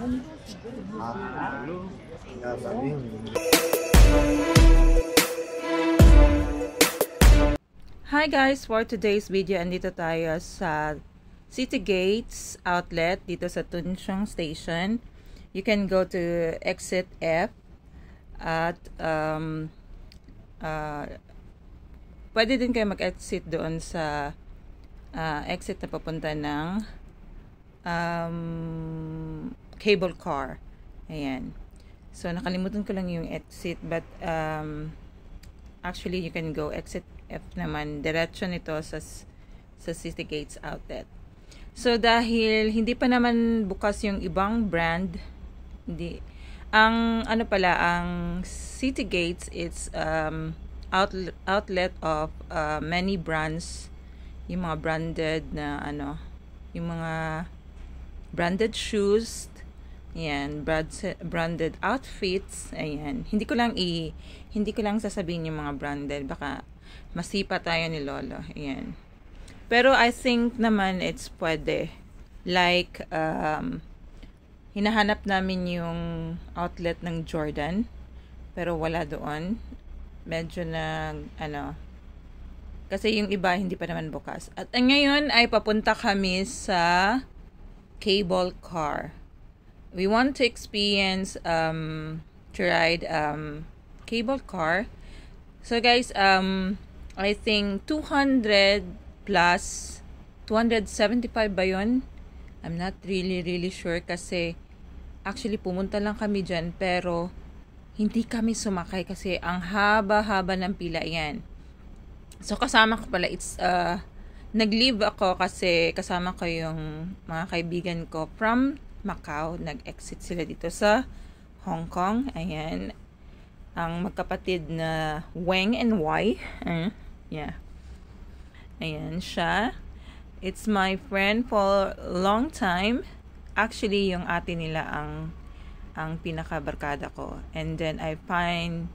Hi guys, for today's video, andito tayo sa City Gates outlet dito sa Tunchong Station. You can go to exit F at pwede din kayo mag-exit doon sa exit na papunta ng cable car. Ayan. So nakalimutan ko lang yung exit, but actually you can go exit F naman, diretso nito sa City Gates outlet. So dahil hindi pa naman bukas yung ibang brand, ang City Gates, it's outlet of many brands, yung mga branded na yung mga branded shoes, ayan, branded outfits, ayan. Hindi ko lang sasabihin yung mga branded, baka masipa tayo ni Lolo, ayan. Pero I think naman it's pwede. Like hinahanap namin yung outlet ng Jordan, pero wala doon. Medyo na kasi yung iba hindi pa naman bukas. At ngayon ay papunta kami sa cable car. We want to experience to ride cable car. So guys, I think 200 plus 275 ba yun? I'm not really sure kasi actually pumunta lang kami dyan pero hindi kami sumakay kasi ang haba-haba ng pila yan. So kasama ko pala, nag-leave ako kasi kasama ko yung mga kaibigan ko from Macau. Nag-exit sila dito sa Hong Kong. Ayan. Ang magkapatid na Weng and Y. Yeah. Ayan siya. It's my friend for a long time. Actually, yung ate nila ang pinakabarkada ko. And then I find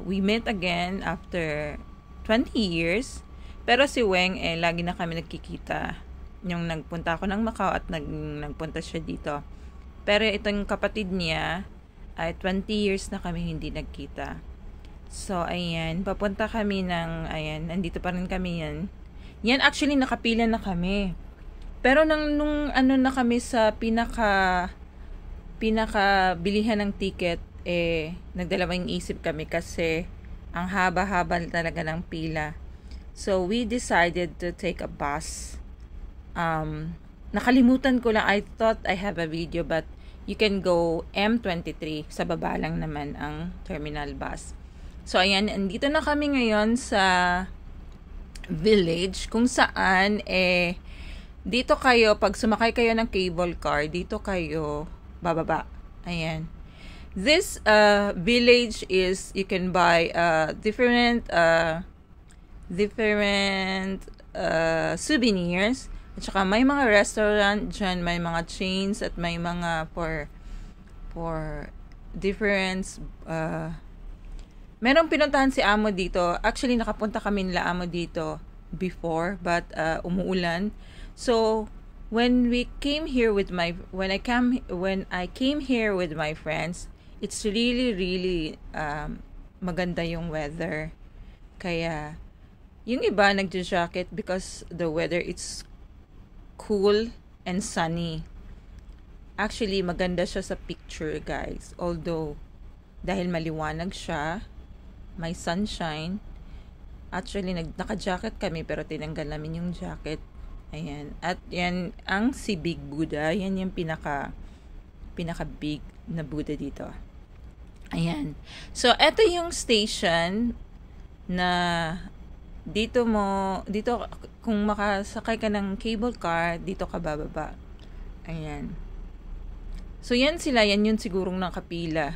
we met again after 20 years. Pero si Weng lagi na kami nagkikita. Yung nagpunta ako ng Macau at nagpunta siya dito. Pero itong kapatid niya ay 20 years na kami hindi nagkita. So, ayan. Papunta kami nandito pa rin kami yan. Yan, actually, nakapila na kami. Pero nung na kami sa pinaka bilihan ng ticket, nagdalawang isip kami kasi ang haba-haba talaga ng pila. So, we decided to take a bus. Nakalimutan ko lang. I thought I have a video, but you can go M23. Sa baba lang naman ang terminal bus. So, ayan, andito na kami ngayon sa village kung saan, dito kayo, pag sumakay kayo ng cable car, dito kayo bababa. Ayan. This village is, you can buy different souvenirs. At saka may mga restaurant dyan, may mga chains, at may mga for different merong pinuntahan si Amo dito. Actually, nakapunta kami nila Amo dito before, but umuulan. So, when I came here with my friends, it's really maganda yung weather. Kaya yung iba nagja-jacket because the weather it's cool and sunny. Actually, maganda siya sa picture, guys. Although dahil maliwanag siya, may sunshine. Actually, naka-jacket kami pero tinanggal namin yung jacket. Ayan. At yan, ang si Big Buddha, yan yung pinaka big na Buddha dito. Ayan. So, eto yung station na dito kung makasakay ka ng cable car, dito ka bababa. Ayan. So, yan yung sigurong nakapila.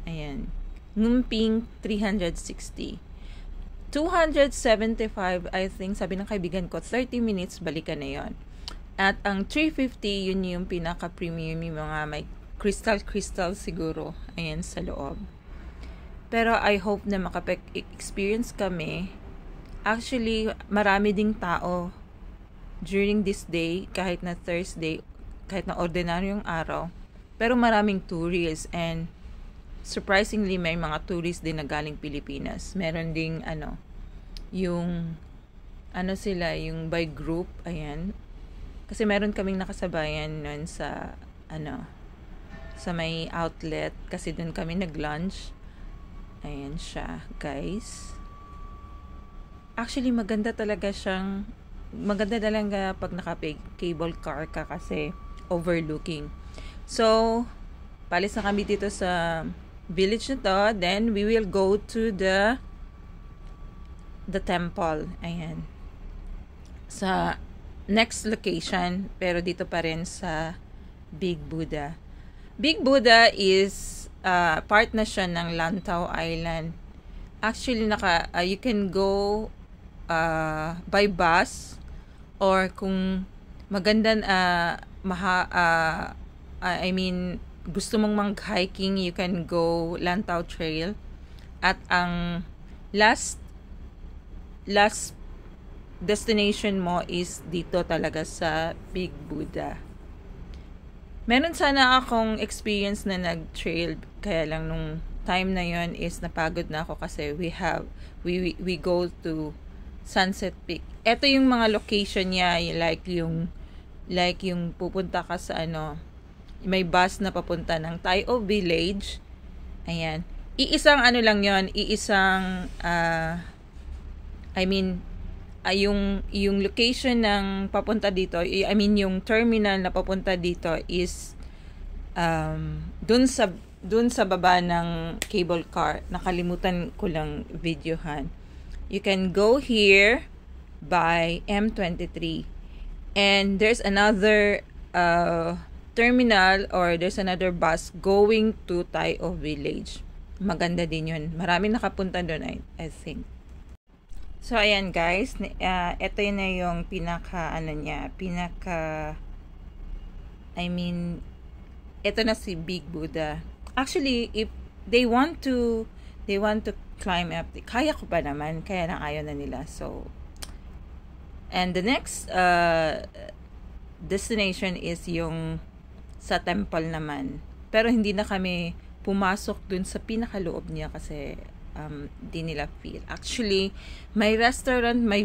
Ayan. Ngumping 360. 275, I think, sabi ng kaibigan ko, 30 minutes, balikan na yon. At ang 350, yun yung pinaka-premium, yung mga may crystal siguro. Ayan, sa loob. Pero I hope na makapag-experience kami. Actually, marami ding tao during this day, kahit na Thursday, kahit na ordinaryong araw, Pero maraming tourists, and surprisingly may mga tourists din na galing Pilipinas. Meron ding yung sila, yung by group, ayan. Kasi meron kaming nakasabayan nun sa sa may outlet, kasi dun kami nag-lunch. Ayan siya, guys. Actually, maganda talaga pag naka-cable car ka kasi overlooking. So, palis na kami dito sa village na to. Then, we will go to the temple. Ayan. Sa next location, pero dito pa rin sa Big Buddha. Big Buddha is part na siya ng Lantau Island. Actually, you can go by bus, or kung maganda gusto mong mag-hiking, you can go Lantau Trail. At ang last destination mo is dito talaga sa Big Buddha. Meron sana akong experience na nag-trail, kaya lang nung time na yon is napagod na ako kasi we go to Sunset Peak. Ito yung mga location niya, like yung pupunta ka sa may bus na papunta ng Tayo Village. Ayan. Iisang lang yon, yung location ng papunta dito, yung terminal na papunta dito is dun sa baba ng cable car. Nakalimutan ko lang videohan. You can go here by M23, and there's another terminal, or there's another bus going to Tayo Village. Maganda din yun. Marami nakapunta doon, I think. So, ayan guys, ito yun na yung ito na si Big Buddha. Actually, if they want to climb up, kaya ko pa naman, kaya na ayaw na nila. So, and the next destination is yung sa temple naman. Pero hindi na kami pumasok dun sa pinakaloob niya kasi di nila feel. Actually, may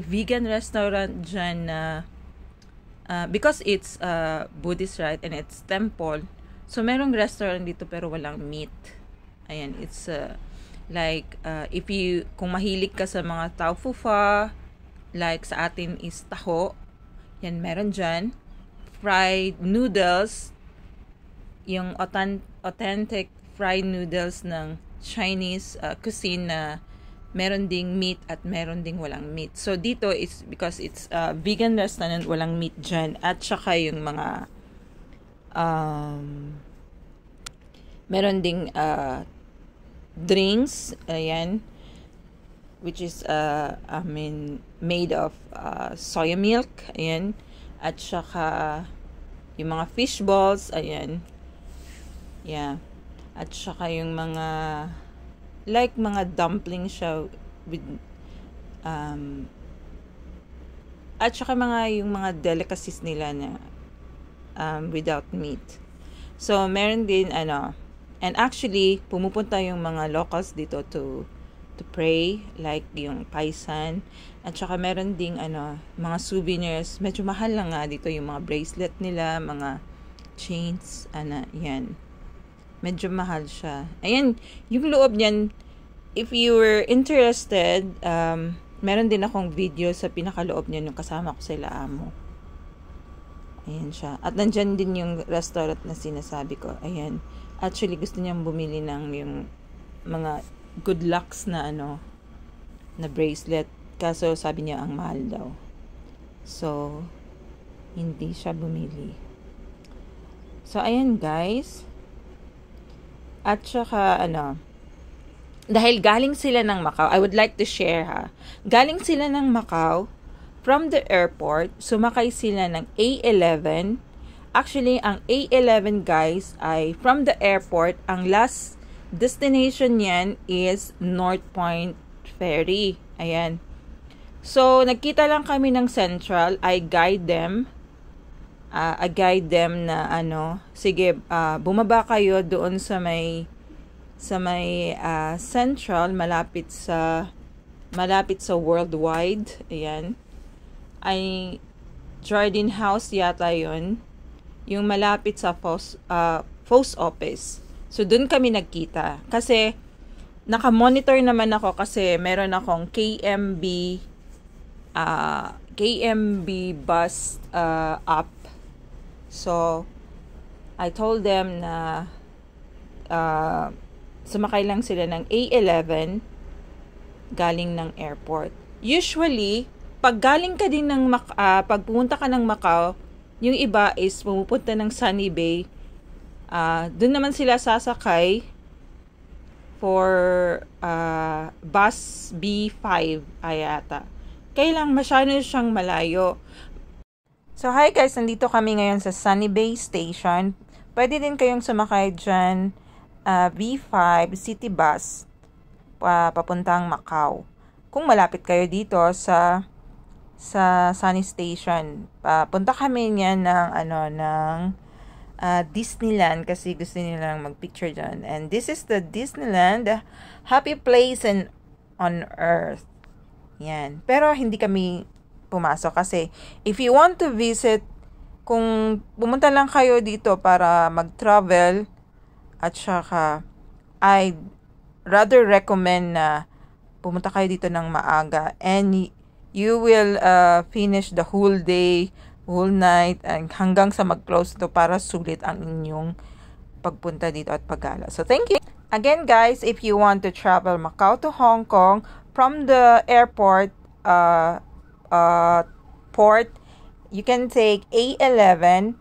vegan restaurant dyan na because it's Buddhist, right, and it's temple, so merong restaurant dito pero walang meat. Ayan, it's kung mahilig ka sa mga tofu pho, like sa atin is taho, yan meron dyan. Fried noodles, yung authentic fried noodles ng Chinese cuisine na meron ding meat at meron ding walang meat. So dito is because it's vegan restaurant, walang meat dyan. At saka yung mga meron ding drinks, ayan, which is made of soya milk, ayan, at saka yung mga fish balls, ayan, yeah, at saka yung mga mga dumpling siya with at saka yung mga delicacies nila na without meat. So meron din and actually pumupunta yung mga locals dito to pray, like yung paisan, at saka meron ding mga souvenirs. Medyo mahal lang nga dito yung mga bracelet nila, mga chains, yan. Medyo mahal siya. Ayan, yung loob niyan, if you were interested, meron din akong video sa pinakaloob niyan yung kasama ko sila amo. Ayan siya. At nandyan din yung restaurant na sinasabi ko. Ayan. Actually, gusto niyang bumili ng yung mga good lucks na na bracelet. Kaso sabi niya ang mahal daw. So, hindi siya bumili. So, ayan guys. At saka dahil galing sila ng Macau, I would like to share galing sila ng Macau, from the airport, sumakay sila ng A11. Actually, ang A11 guys ay from the airport, ang last destination niyan is North Point Ferry. Ayan. So, nagkita lang kami ng Central. I guide them I guide them na ano, sige, bumaba kayo doon sa may Central, malapit sa Worldwide. Ayan. Ay Jardine House yata yun. Yung malapit sa post office. So, doon kami nagkita. Kasi, naka-monitor naman ako kasi meron akong KMB bus app. So, I told them na sumakay lang sila ng A11 galing ng airport. Usually, pag galing ka din ng pag pumunta ka ng Macau, yung iba is pumupunta ng Sunny Bay. Doon naman sila sasakay for bus B5 ayata. Kaya lang masyado siyang malayo. So hi guys, nandito kami ngayon sa Sunny Bay Station. Pwede din kayong sumakay dyan B5 city bus papuntang Macau. Kung malapit kayo dito sa Sunny Station, punta kami niyan ng Disneyland kasi gusto nilang magpicture dyan. And this is the Disneyland, the happy place on earth. Yan. Pero hindi kami pumasok kasi if you want to visit, kung pumunta lang kayo dito para mag-travel at saka I rather recommend na pumunta kayo dito ng maaga and you will finish the whole day, whole night, and hanggang sa mag-close to para sulit ang inyong pagpunta dito at paggala. So, thank you. Again, guys, if you want to travel Macau to Hong Kong, from the airport, port, you can take A11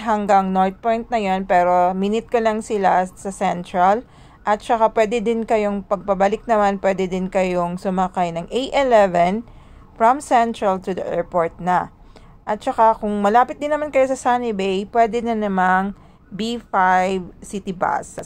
hanggang North Point na yun, pero minute ko lang sila sa Central. At saka pwede din kayong pagpabalik naman, pwede din kayong sumakay ng A11 from Central to the airport na. At saka kung malapit din naman kayo sa Sunny Bay, pwede na namang B5 city bus.